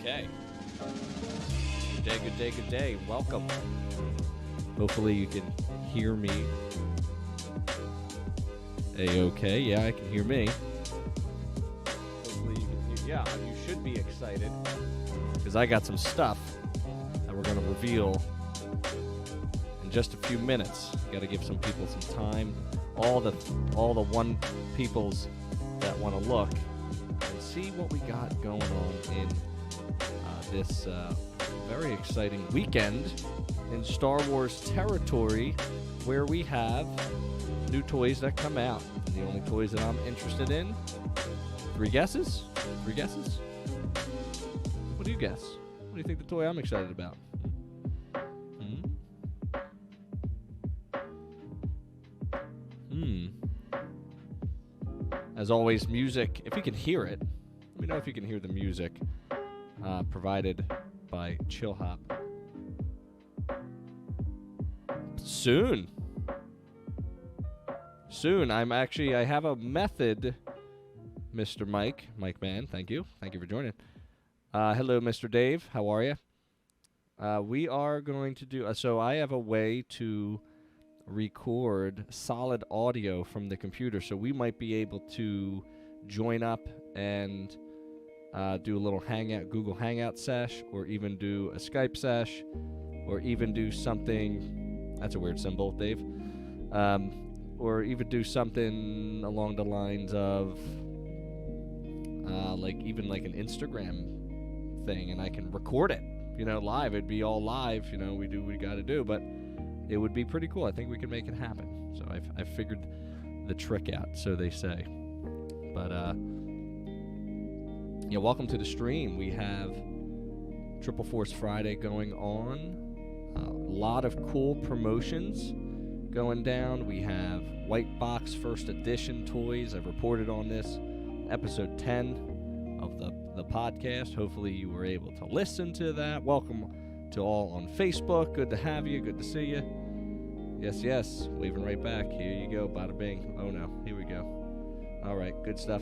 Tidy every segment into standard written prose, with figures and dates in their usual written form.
Okay. Good day. Welcome. Hopefully you can hear me. A-okay. Yeah, I can hear me. Hopefully you can hear. Yeah, you should be excited because I got some stuff that we're going to reveal in just a few minutes. Got to give some people some time. All the one peoples that want to look and see what we got going on in this very exciting weekend in Star Wars territory, where we have new toys that come out. And the only toys that I'm interested in, three guesses? What do you guess? What do you think the toy I'm excited about? As always, music, if you can hear it, let me know if you can hear the music provided by Chill Hop. Soon, I have a method, Mr. Mike Man, thank you for joining. Hello, Mr. Dave, how are you? We are going to do, so I have a way to record solid audio from the computer, so we might be able to join up and do a little Google Hangout sesh, or even do a Skype sesh, or even do something, that's a weird symbol, Dave, or even do something along the lines of like an Instagram thing, and I can record it, live. It'd be all live, we do what we got to do, but it would be pretty cool. I think we can make it happen. So I've figured the trick out, so they say. But yeah, welcome to the stream. We have Triple Force Friday going on. A lot of cool promotions going down. We have White Box First Edition toys. I've reported on this, episode 10 of the podcast. Hopefully you were able to listen to that. Welcome to all on Facebook. Good to have you. Good to see you. Yes. Waving right back. Here you go. Bada bing. Oh, no. Here we go. All right. Good stuff.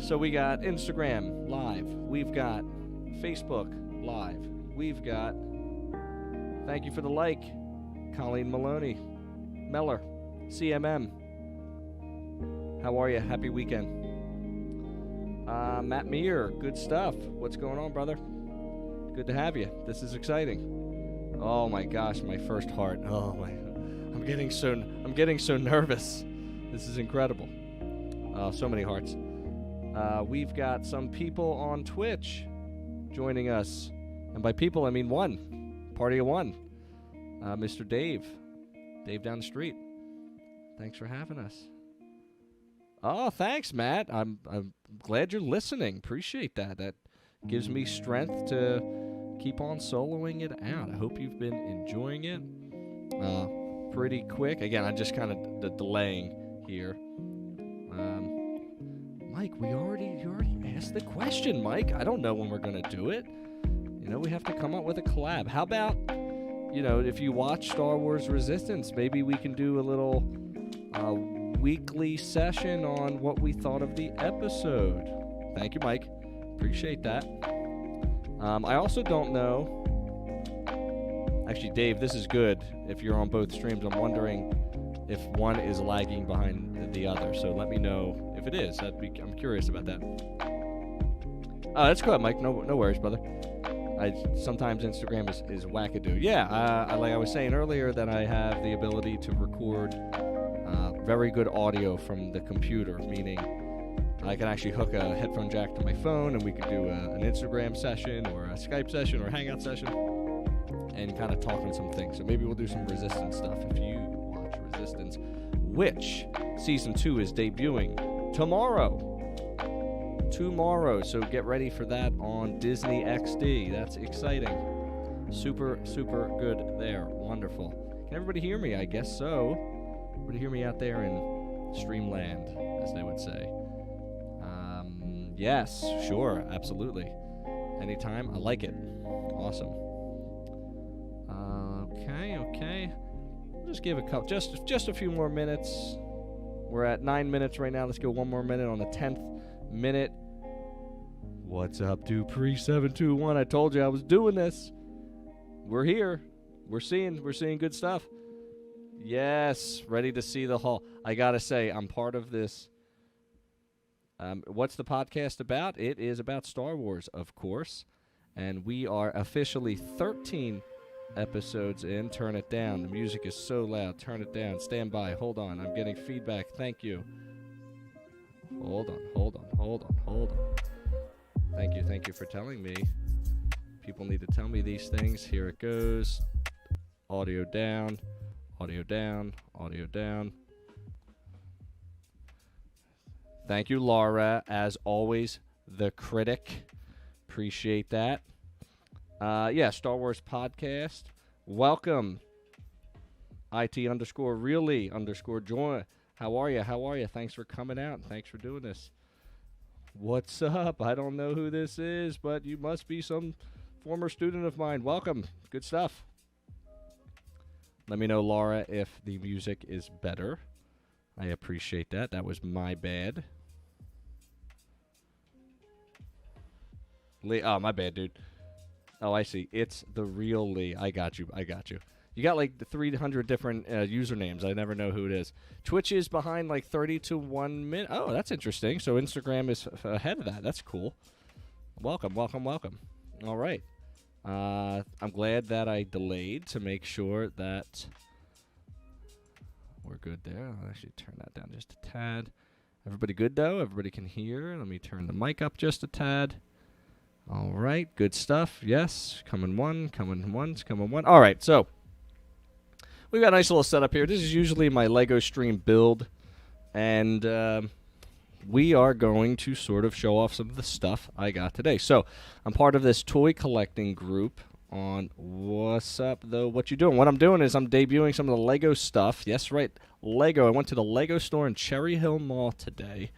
So we got Instagram Live. We've got Facebook Live. We've got, thank you for the like, Colleen Maloney, Meller, CMM. How are you? Happy weekend. Matt Meir, good stuff. What's going on, brother? Good to have you. This is exciting. Oh my gosh, my first heart. Oh my, I'm getting so nervous. This is incredible. So many hearts. We've got some people on Twitch joining us, and by people I mean one. Party of one. Mr. Dave down the street. Thanks for having us. Oh, thanks, Matt. I'm glad you're listening. Appreciate that. That gives me strength to keep on soloing it out. I hope you've been enjoying it. Pretty quick. Again, I'm just kind of delaying here. Mike, you already asked the question, Mike. I don't know when we're going to do it. We have to come up with a collab. How about, if you watch Star Wars Resistance, maybe we can do a little weekly session on what we thought of the episode. Thank you, Mike. Appreciate that. I also don't know. Actually, Dave, this is good. If you're on both streams, I'm wondering if one is lagging behind the other. So let me know if it is. I'm curious about that. Oh, that's good, Mike. No worries, brother. Sometimes Instagram is wackadoo. Yeah, like I was saying earlier, that I have the ability to record very good audio from the computer, meaning I can actually hook a headphone jack to my phone, and we could do an Instagram session or a Skype session or a Hangout session and kind of talk on some things. So maybe we'll do some Resistance stuff if you watch Resistance, which Season 2 is debuting tomorrow. So get ready for that on Disney XD. That's exciting. Super, super good there. Wonderful. Can everybody hear me? I guess so. Everybody hear me out there in Streamland, as they would say. Yes, sure, absolutely. Anytime. I like it. Awesome. Okay. Just give a couple, just a few more minutes. We're at 9 minutes right now. Let's go one more minute on the 10th minute. What's up, Dupree721? I told you I was doing this. We're here. We're seeing good stuff. Yes, ready to see the haul. I gotta say, I'm part of this. What's the podcast about? It is about Star Wars, of course. And we are officially 13 episodes in. Turn it down. The music is so loud. Turn it down. Stand by. Hold on. I'm getting feedback. Thank you. Hold on. Thank you for telling me. People need to tell me these things. Here it goes. Audio down. Thank you, Laura. As always, the critic. Appreciate that. Star Wars podcast. Welcome. IT_really_join. How are you? Thanks for coming out. Thanks for doing this. What's up? I don't know who this is, but you must be some former student of mine. Welcome. Good stuff. Let me know, Laura, if the music is better. I appreciate that. That was my bad. Lee, oh, my bad, dude. Oh, I see. It's the real Lee. I got you. You got like 300 different usernames. I never know who it is. Twitch is behind like 30 to 1 minute. Oh, that's interesting. So Instagram is ahead of that. That's cool. Welcome. All right. I'm glad that I delayed to make sure that we're good there. I'll actually turn that down just a tad. Everybody good, though? Everybody can hear. Let me turn the mic up just a tad. All right. Good stuff. Yes. Coming once, coming one. All right. So we've got a nice little setup here. This is usually my Lego stream build, and we are going to sort of show off some of the stuff I got today. So I'm part of this toy collecting group on What's Up, though? What you doing? What I'm doing is I'm debuting some of the Lego stuff. Yes, right, Lego. I went to the Lego store in Cherry Hill Mall today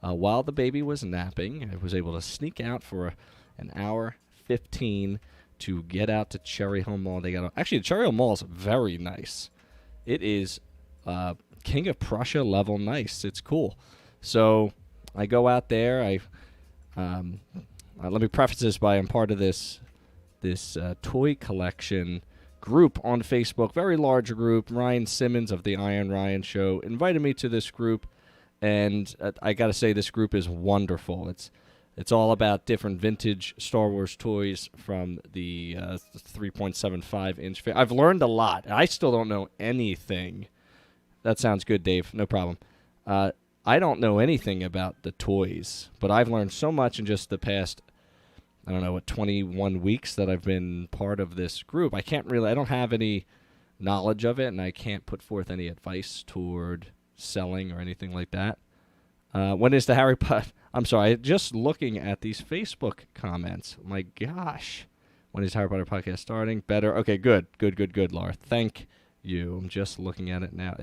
while the baby was napping. I was able to sneak out for an hour 15 to get out to Cherry Hill Mall. Actually, the Cherry Hill Mall is very nice. It is King of Prussia level nice. It's cool. So I go out there. Let me preface this by I'm part of this toy collection group on Facebook, very large group. Ryan Simmons of the Iron Ryan Show invited me to this group, and I got to say this group is wonderful. It's all about different vintage Star Wars toys from the 3.75 inch. I've learned a lot. I still don't know anything. That sounds good, Dave. No problem. I don't know anything about the toys, but I've learned so much in just the past, 21 weeks that I've been part of this group. I don't have any knowledge of it, and I can't put forth any advice toward selling or anything like that. When is the Harry Potter? I'm sorry, just looking at these Facebook comments. My gosh. When is Harry Potter podcast starting? Better. Okay, good, Laura. Thank you. I'm just looking at it now.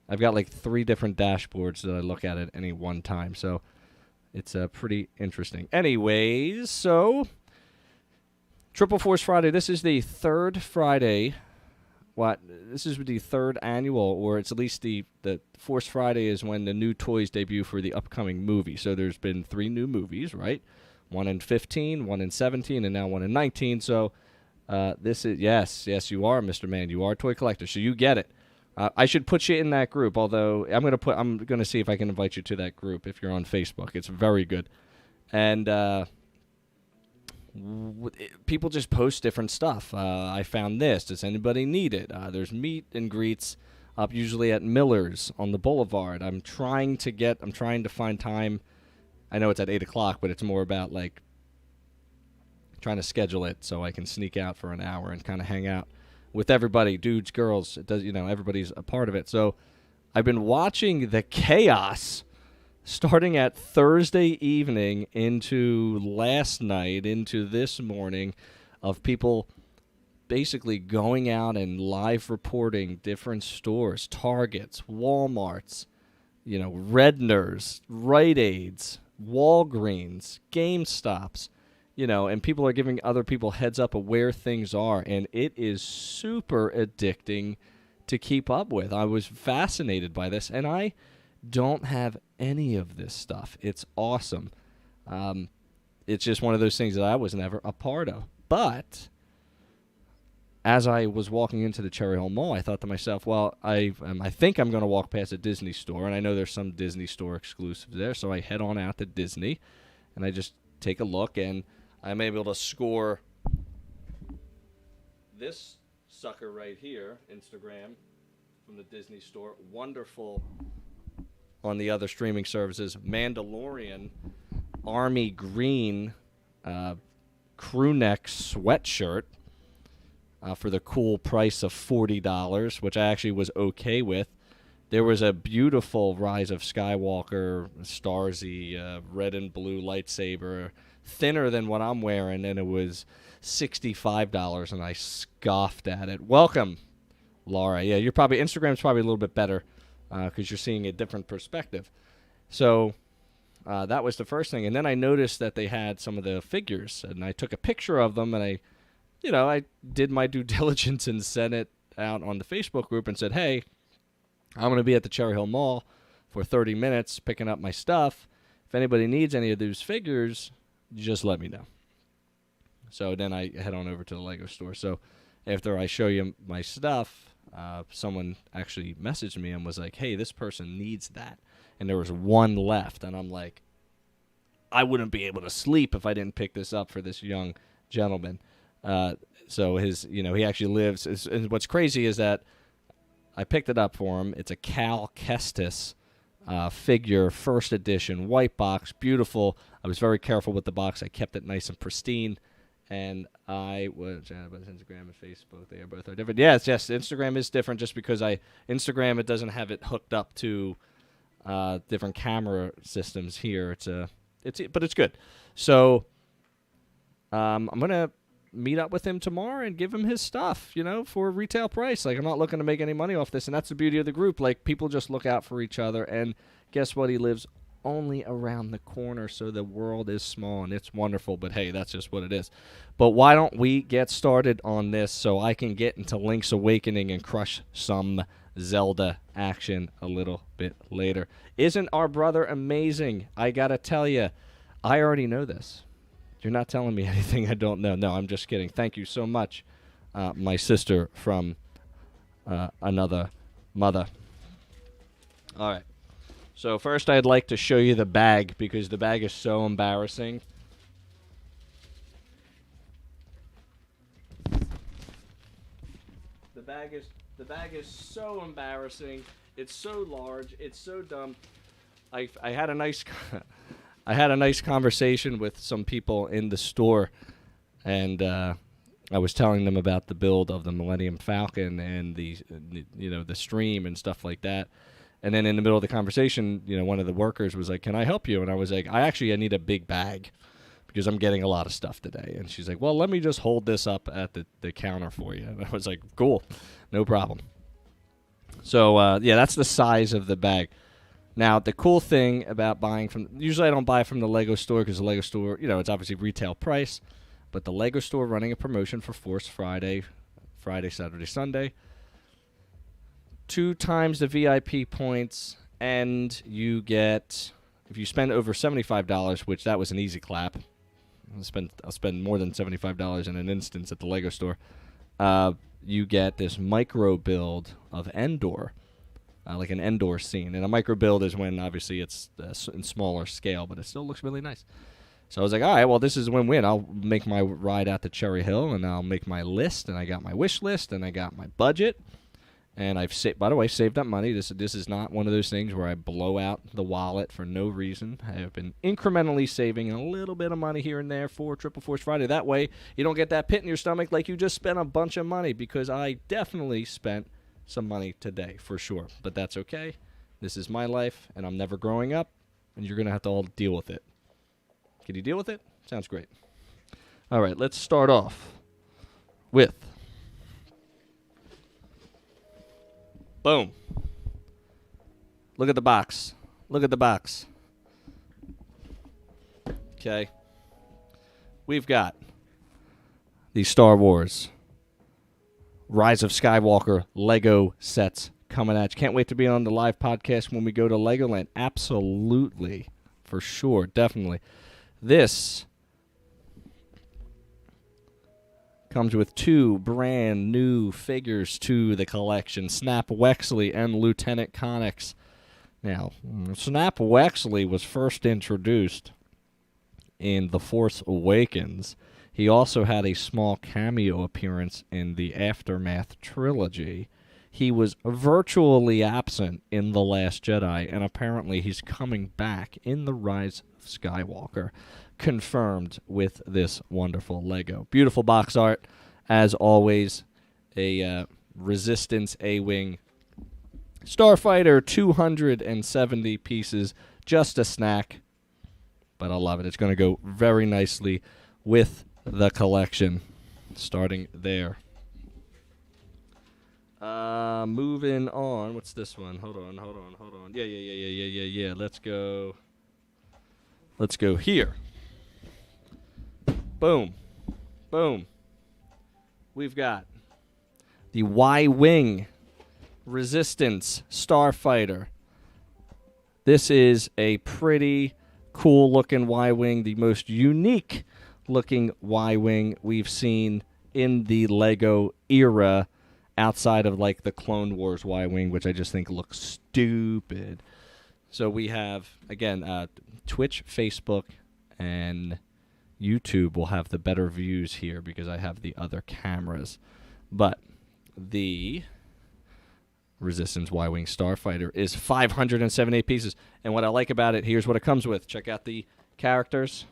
I've got like 3 different dashboards that I look at any one time, so it's pretty interesting. Anyways, so Triple Force Friday. This is the third Friday. This is the third annual, or it's at least the Force Friday is when the new toys debut for the upcoming movie. So there's been 3 new movies, right? One in 15, one in 17, and now one in 19. So this is yes, you are, Mr. Man. You are a toy collector, so you get it. I should put you in that group, although I'm gonna see if I can invite you to that group if you're on Facebook. It's very good, and people just post different stuff. I found this. Does anybody need it? There's meet and greets up usually at Miller's on the Boulevard. I'm trying to find time. I know it's at 8 o'clock, but it's more about like trying to schedule it so I can sneak out for an hour and kind of hang out with everybody, dudes, girls. It does, everybody's a part of it. So I've been watching the chaos starting at Thursday evening into last night, into this morning, of people basically going out and live reporting different stores, Targets, Walmarts, Redners, Rite Aids, Walgreens, GameStops, and people are giving other people heads up of where things are, and it is super addicting to keep up with. I was fascinated by this, and I don't have any of this stuff. It's awesome. it's just one of those things that I was never a part of. But as I was walking into the Cherry Hill Mall, I thought to myself, well, I think I'm going to walk past a Disney store, and I know there's some Disney store exclusives there, so I head on out to Disney, and I just take a look, and I'm able to score this sucker right here, Instagram, from the Disney store. Wonderful on the other streaming services. Mandalorian Army Green crew neck sweatshirt for the cool price of $40, which I actually was okay with. There was a beautiful Rise of Skywalker Starsy red and blue lightsaber, thinner than what I'm wearing, and it was $65, and I scoffed at it. Welcome, Laura. Yeah, you're probably Instagram's probably a little bit better because you're seeing a different perspective. So that was the first thing, and then I noticed that they had some of the figures, and I took a picture of them, and I did my due diligence and sent it out on the Facebook group and said, hey, I'm going to be at the Cherry Hill Mall for 30 minutes picking up my stuff. If anybody needs any of those figures, just let me know. So then I head on over to the Lego store. So after I show you my stuff, someone actually messaged me and was like, hey, this person needs that. And there was one left. And I'm like, I wouldn't be able to sleep if I didn't pick this up for this young gentleman. So he actually lives. And what's crazy is that I picked it up for him. It's a Cal Kestis figure, first edition, white box, beautiful. I was very careful with the box. I kept it nice and pristine. And Instagram and Facebook, they are both different. Yes, Instagram is different just because Instagram, it doesn't have it hooked up to different camera systems here. But it's good. So I'm gonna meet up with him tomorrow and give him his stuff, for a retail price. Like, I'm not looking to make any money off this, and that's the beauty of the group. Like, people just look out for each other, and guess what? He lives only around the corner, so the world is small, and it's wonderful, but hey, that's just what it is. But why don't we get started on this so I can get into Link's Awakening and crush some Zelda action a little bit later. Isn't our brother amazing? I gotta tell you, I already know this. You're not telling me anything I don't know. No, I'm just kidding. Thank you so much, my sister from another mother. All right. So first I'd like to show you the bag because the bag is so embarrassing. The bag is so embarrassing. It's so large. It's so dumb. I had a nice I had a nice conversation with some people in the store, and I was telling them about the build of the Millennium Falcon and the stream and stuff like that. And then in the middle of the conversation, one of the workers was like, "Can I help you?" And I was like, I need a big bag because I'm getting a lot of stuff today. And she's like, "Well, let me just hold this up at the counter for you." And I was like, "Cool, no problem." So that's the size of the bag. Now, the cool thing about buying usually I don't buy from the Lego store because the Lego store, it's obviously retail price, but the Lego store running a promotion for Force Friday, Saturday, Sunday, 2 times the VIP points, and you get, if you spend over $75, which that was an easy clap, I'll spend more than $75 in an instance at the Lego store, you get this micro build of Endor. Like an Endor scene. And a micro build is when, obviously, it's in smaller scale, but it still looks really nice. So I was like, all right, well, this is a win-win. I'll make my ride out to Cherry Hill, and I'll make my list, and I got my wish list, and I got my budget. And I've, by the way, saved up money. This is not one of those things where I blow out the wallet for no reason. I have been incrementally saving a little bit of money here and there for Triple Force Friday. That way, you don't get that pit in your stomach like you just spent a bunch of money, because I definitely spent some money today for sure, but that's okay. This is my life, and I'm never growing up, and you're gonna have to all deal with it. Can you deal with it? Sounds great. All right, let's start off with boom. Look at the box. Look at the box. Okay. We've got the Star Wars Rise of Skywalker Lego sets coming at you. Can't wait to be on the live podcast when we go to Legoland. Absolutely. For sure. Definitely. This Comes with 2 brand new figures to the collection, Snap Wexley and Lieutenant Connix. Now, Snap Wexley was first introduced in The Force Awakens. He also had a small cameo appearance in the Aftermath trilogy. He was virtually absent in The Last Jedi, and apparently he's coming back in The Rise of Skywalker, confirmed with this wonderful Lego. Beautiful box art, as always. A Resistance A-Wing Starfighter, 270 pieces, just a snack, but I love it. It's going to go very nicely with the collection, starting there. Moving on. What's this one? Hold on. Yeah. Let's go here. Boom. We've got the Y-Wing Resistance Starfighter. This is a pretty cool looking Y-Wing, the most unique looking Y-Wing we've seen in the Lego era, outside of like the Clone Wars Y-Wing, which I just think looks stupid. So we have, again, Twitch, Facebook, and YouTube will have the better views here because I have the other cameras. But the Resistance Y-Wing Starfighter is 578 pieces. And what I like about it, here's what it comes with. Check out the characters.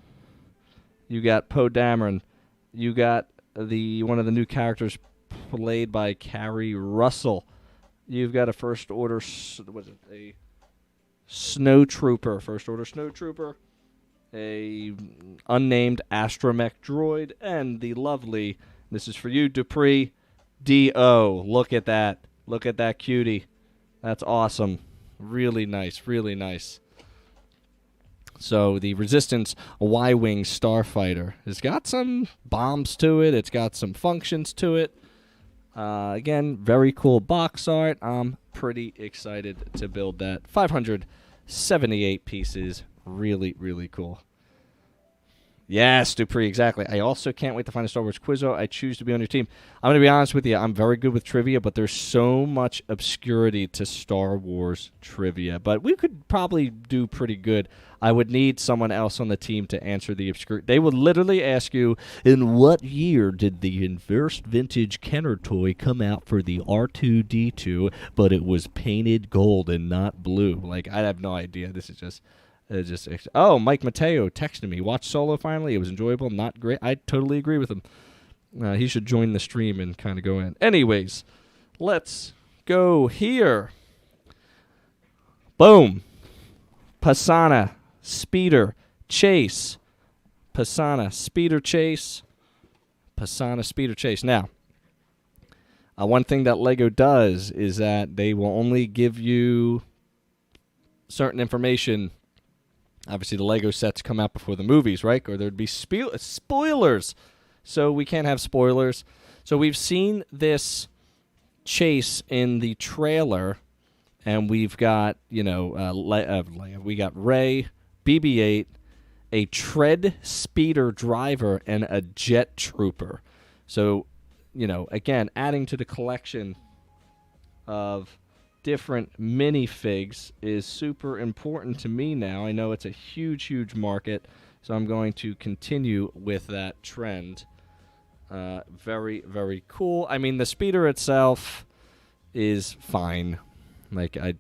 You got Poe Dameron. You got one of the new characters played by Carrie Russell. You've got a First Order, a Snow Trooper, First Order Snow Trooper, a unnamed astromech droid, and the lovely, this is for you, Dupree D.O. Look at that. Look at that cutie. That's awesome. Really nice, really nice. So the Resistance Y-Wing Starfighter has got some bombs to it. It's got some functions to it. Again, very cool box art. I'm pretty excited to build that. 578 pieces. Really, really cool. Yes, Dupree, exactly. I also can't wait to find a Star Wars Quizzo. I choose to be on your team. I'm going to be honest with you. I'm very good with trivia, but there's so much obscurity to Star Wars trivia. But we could probably do pretty good. I would need someone else on the team to answer the obscure. They would literally ask you, in what year did the first vintage Kenner toy come out for the R2-D2, but it was painted gold and not blue? Like, I have no idea. This is just... Oh, Mike Mateo texted me. Watched Solo finally. It was enjoyable. Not great. I totally agree with him. He should join the stream and kind of go in. Anyways, let's go here. Boom. Pasana, Speeder, Chase. Pasana, Speeder, Chase. Pasana, Speeder, Chase. Now, one thing that Lego does is that they will only give you certain information. Obviously, the Lego sets come out before the movies, right? Or there'd be spoilers. So we can't have spoilers. So we've seen this chase in the trailer, and we've got, we got Rey, BB-8, a tread speeder driver, and a jet trooper. So, again, adding to the collection of different minifigs is super important to me now. I know it's a huge, huge market, so I'm going to continue with that trend. Very, very cool. I mean, the speeder itself is fine. Like, I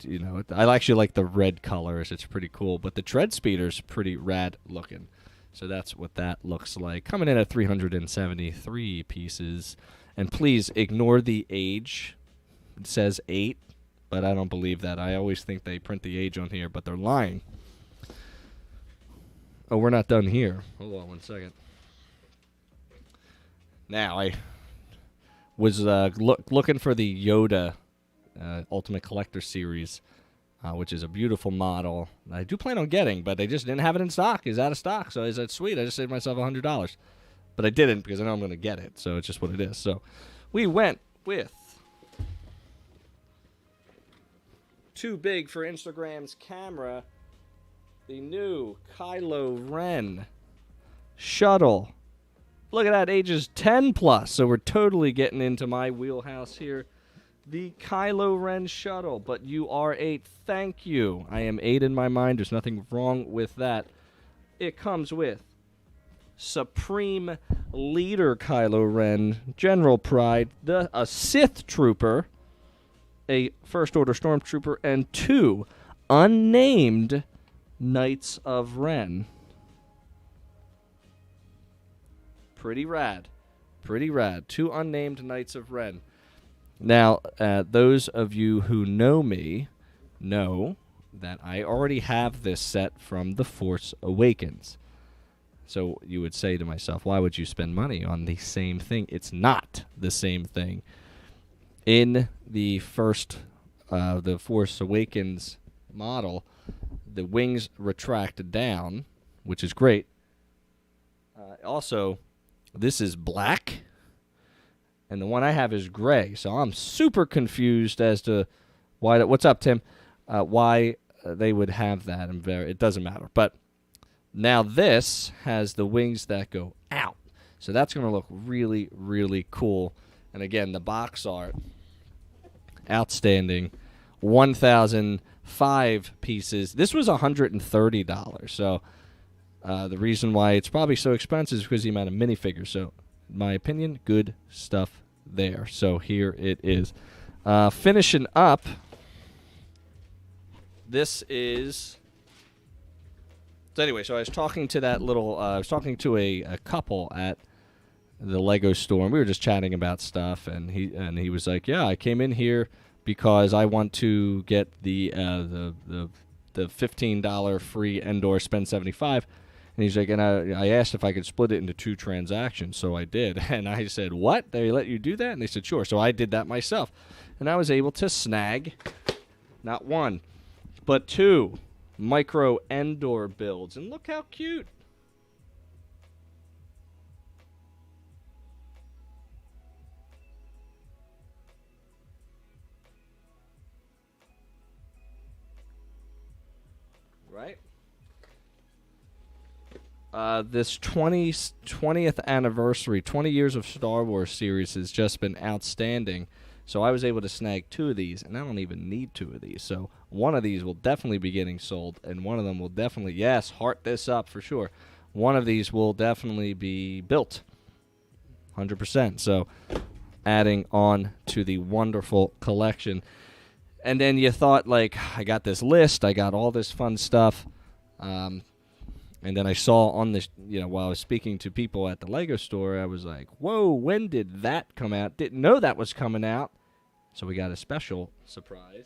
actually like the red colors. It's pretty cool, but the tread speeder's pretty rad looking. So that's what that looks like. Coming in at 373 pieces. And please ignore the age. It says 8. But I don't believe that. I always think they print the age on here, but they're lying. Oh, we're not done here. Hold on one second. Now, I was looking for the Yoda Ultimate Collector Series, which is a beautiful model. I do plan on getting, but they just didn't have it in stock. It's out of stock, so I said, sweet, I just saved myself $100. But I didn't because I know I'm going to get it, so it's just what it is. So we went with too big for Instagram's camera, the new Kylo Ren Shuttle Look at that, ages 10 plus. So we're totally getting into my wheelhouse here. The Kylo Ren Shuttle. But you are 8. Thank you. I am 8 in my mind. There's nothing wrong with that. It comes with Supreme Leader Kylo Ren, General Pride, a Sith Trooper, a First Order Stormtrooper, and 2 unnamed Knights of Ren. Pretty rad. Pretty rad. 2 unnamed Knights of Ren. Now, those of you who know me know that I already have this set from The Force Awakens. So you would say to myself, why would you spend money on the same thing? It's not the same thing. In the first, The Force Awakens model, the wings retract down, which is great. Also, this is black, and the one I have is gray. So I'm super confused as to why. What's up, Tim? Why they would have that? It doesn't matter. But now this has the wings that go out, so that's going to look really, really cool. And again, the box art, outstanding. 1,005 pieces. This was $130. So the reason why it's probably so expensive is because of the amount of minifigures. So, in my opinion, good stuff there. So here it is. Finishing up, this is... So anyway, so I was talking to that little... I was talking to a couple at the Lego store, and we were just chatting about stuff, and he was like, yeah, I came in here because I want to get the $15 free Endor spend $75. And he's like, and I asked if I could split it into 2 transactions, so I did. And I said, what? They let you do that? And they said, sure. So I did that myself. And I was able to snag not 1, but 2 micro Endor builds. And look how cute. Right? This 20th anniversary, 20 years of Star Wars series has just been outstanding. So I was able to snag 2 of these, and I don't even need 2 of these. So one of these will definitely be getting sold, and one of them will definitely, yes, heart this up for sure. One of these will definitely be built, 100%. So adding on to the wonderful collection. And then you thought, like, I got this list, I got all this fun stuff. And then I saw on this, while I was speaking to people at the Lego store, I was like, whoa, when did that come out? Didn't know that was coming out. So we got a special surprise.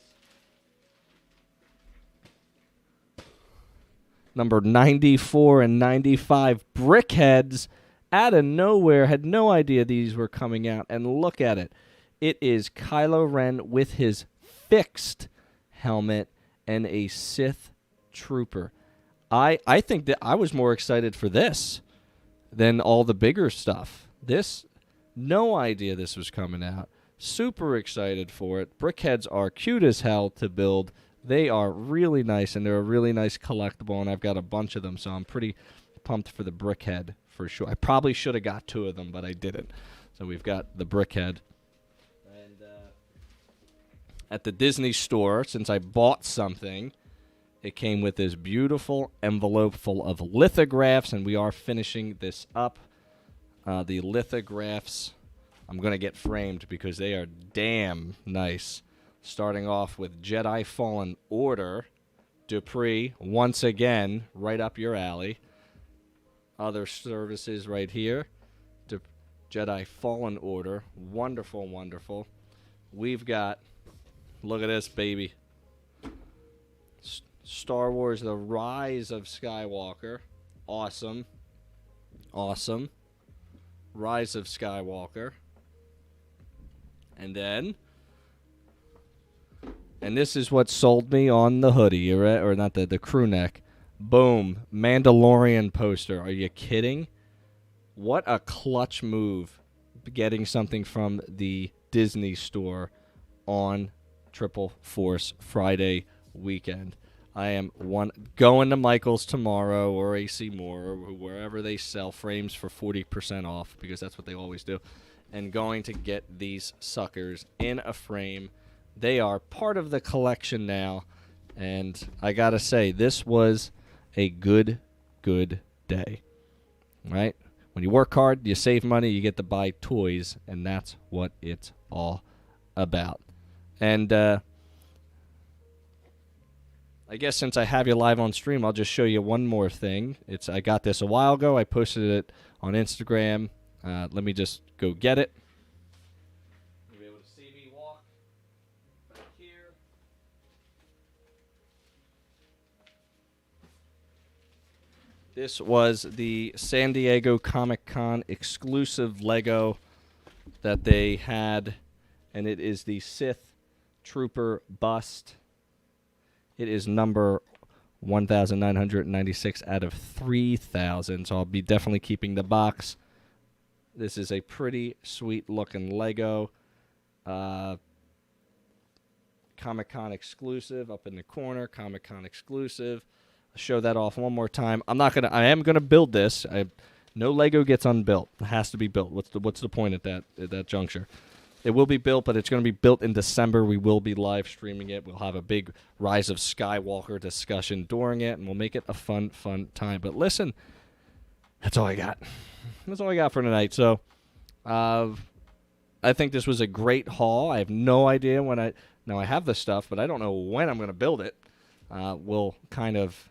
Number 94 and 95, Brickheads, out of nowhere. Had no idea these were coming out. And look at it. It is Kylo Ren with his fixed helmet and a Sith trooper. I think that I was more excited for this than all the bigger stuff. This, no idea this was coming out. Super excited for it. Brickheads are cute as hell to build. They are really nice, and they're a really nice collectible, and I've got a bunch of them, so I'm pretty pumped for the Brickhead for sure. I probably should have got 2 of them, but I didn't. So we've got the Brickhead. And at the Disney store, since I bought something, it came with this beautiful envelope full of lithographs, and we are finishing this up. The lithographs, I'm going to get framed because they are damn nice. Starting off with Jedi Fallen Order, Dupree, once again, right up your alley. Other services right here. Jedi Fallen Order, wonderful, wonderful. We've got, look at this, baby. Star Wars, The Rise of Skywalker. Awesome. Awesome. Rise of Skywalker. And then, and this is what sold me on the hoodie, or not the crew neck. Boom. Mandalorian poster. Are you kidding? What a clutch move getting something from the Disney store on Triple Force Friday weekend. I am going to Michael's tomorrow or AC Moore or wherever they sell frames for 40% off, because that's what they always do, and going to get these suckers in a frame. They are part of the collection now, and I got to say, this was a good day, right? When you work hard, you save money, you get to buy toys, and that's what it's all about. And I guess since I have you live on stream, I'll just show you one more thing. I got this a while ago. I posted it on Instagram. Let me just go get it. You'll be able to see me walk back here. This was the San Diego Comic-Con exclusive Lego that they had, and it is the Sith Trooper bust. It is number 1,996 out of 3,000, so I'll be definitely keeping the box. This is a pretty sweet-looking Lego. Comic-Con exclusive up in the corner, Comic-Con exclusive. I'll show that off one more time. I am gonna build this. No Lego gets unbuilt. It has to be built. What's the point at that juncture? It will be built, but it's going to be built in December. We will be live streaming it. We'll have a big Rise of Skywalker discussion during it, and we'll make it a fun time. But listen, that's all I got. That's all I got for tonight. So I think this was a great haul. I have no idea when I have the stuff, but I don't know when I'm going to build it. We'll kind of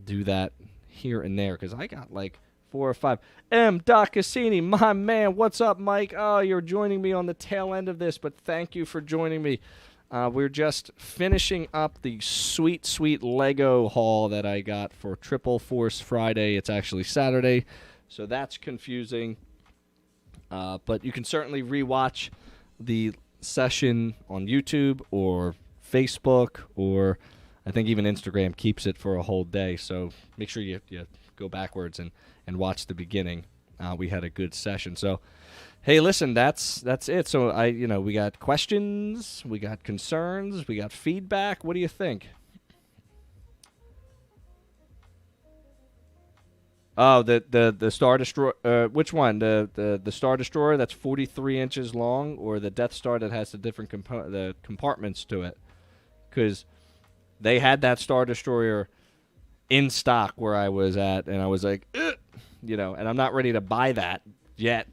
do that here and there because I got like 4 or 5. Doc Cassini, my man, what's up, Mike? Oh, you're joining me on the tail end of this, but thank you for joining me. We're just finishing up the sweet Lego haul that I got for Triple Force Friday. It's actually Saturday, so that's confusing. But you can certainly rewatch the session on YouTube or Facebook, or I think even Instagram keeps it for a whole day. So make sure you go backwards and watch the beginning. We had a good session. So, hey, listen, that's it. So we got questions, we got concerns, we got feedback. What do you think? Oh, the Star Destroyer. Which one? The Star Destroyer that's 43 inches long, or the Death Star that has the different the compartments to it? Because they had that Star Destroyer in stock where I was at, and I was like, ugh! And I'm not ready to buy that yet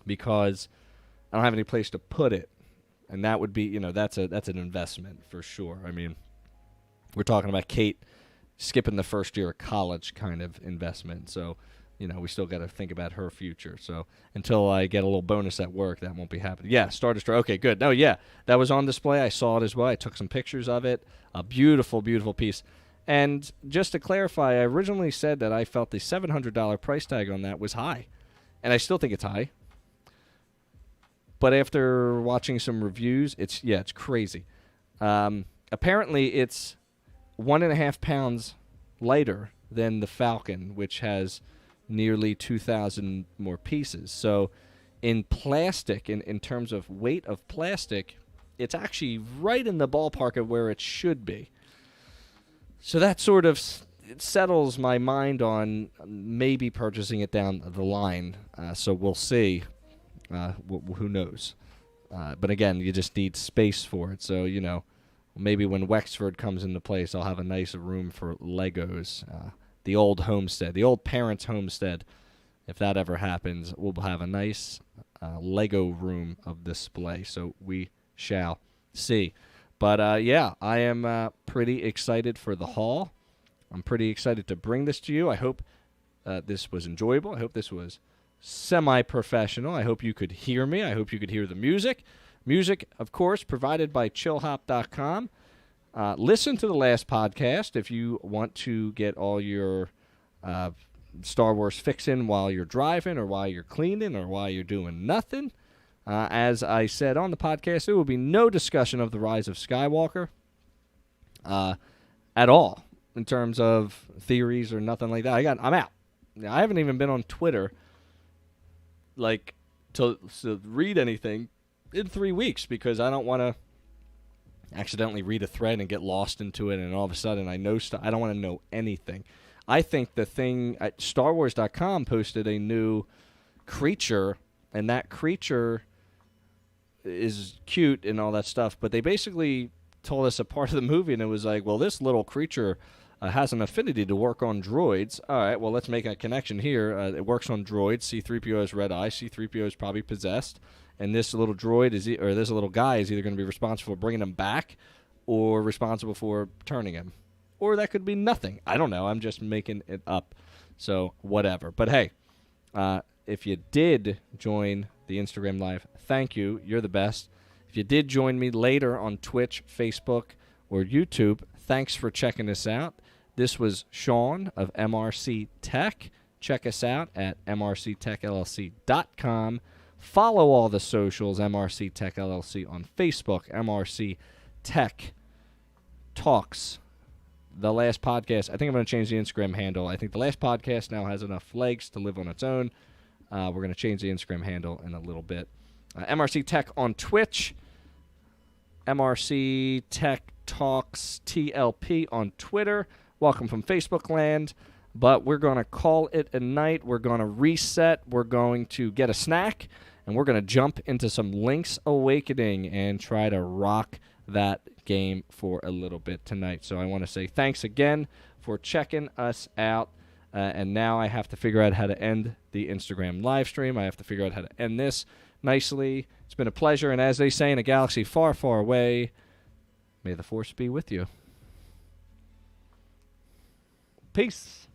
because I don't have any place to put it, and that would be, that's an investment for sure. I mean, we're talking about Kate skipping the first year of college kind of investment, so we still got to think about her future. So until I get a little bonus at work, that won't be happening. Yeah, Star Destroyer. Okay, good. No, yeah, that was on display. I saw it as well. I took some pictures of it. A beautiful piece. And just to clarify, I originally said that I felt the $700 price tag on that was high. And I still think it's high. But after watching some reviews, it's crazy. Apparently, it's 1.5 pounds lighter than the Falcon, which has nearly 2,000 more pieces. So in plastic, in terms of weight of plastic, it's actually right in the ballpark of where it should be. So that sort of settles my mind on maybe purchasing it down the line. So we'll see. Who knows? But again, you just need space for it. So, maybe when Wexford comes into place, I'll have a nice room for Legos. The old homestead, the old parents' homestead. If that ever happens, we'll have a nice Lego room of display. So we shall see. But, I am pretty excited for the haul. I'm pretty excited to bring this to you. I hope this was enjoyable. I hope this was semi-professional. I hope you could hear me. I hope you could hear the music. Music, of course, provided by chillhop.com. Listen to the last podcast if you want to get all your Star Wars fixin' while you're driving or while you're cleaning or while you're doing nothing. As I said on the podcast, there will be no discussion of the Rise of Skywalker at all in terms of theories or nothing like that. I'm out. I haven't even been on Twitter to read anything in 3 weeks because I don't want accidentally read a thread and get lost into it, and all of a sudden I know stuff. I don't want to know anything. I think the thing at StarWars.com posted a new creature, and that creature is cute and all that stuff, but they basically told us a part of the movie, and it was like, well, this little creature has an affinity to work on droids. All right, well, let's make a connection here. It works on droids. C-3PO has red eye. C-3PO is probably possessed, and this little droid this little guy is either going to be responsible for bringing him back or responsible for turning him. Or that could be nothing. I don't know. I'm just making it up. So whatever. But hey, if you did join the Instagram Live, thank you. You're the best. If you did join me later on Twitch, Facebook, or YouTube, thanks for checking us out. This was Sean of MRC Tech. Check us out at mrctechllc.com. Follow all the socials, MRC Tech LLC on Facebook, MRC Tech Talks. The last podcast, I think I'm going to change the Instagram handle. I think the last podcast now has enough legs to live on its own. We're going to change the Instagram handle in a little bit. MRC Tech on Twitch. MRC Tech Talks TLP on Twitter. Welcome from Facebook land. But we're going to call it a night. We're going to reset. We're going to get a snack. And we're going to jump into some Link's Awakening and try to rock that game for a little bit tonight. So I want to say thanks again for checking us out. And now I have to figure out how to end the Instagram live stream. I have to figure out how to end this nicely. It's been a pleasure. And as they say in a galaxy far, far away, may the Force be with you. Peace.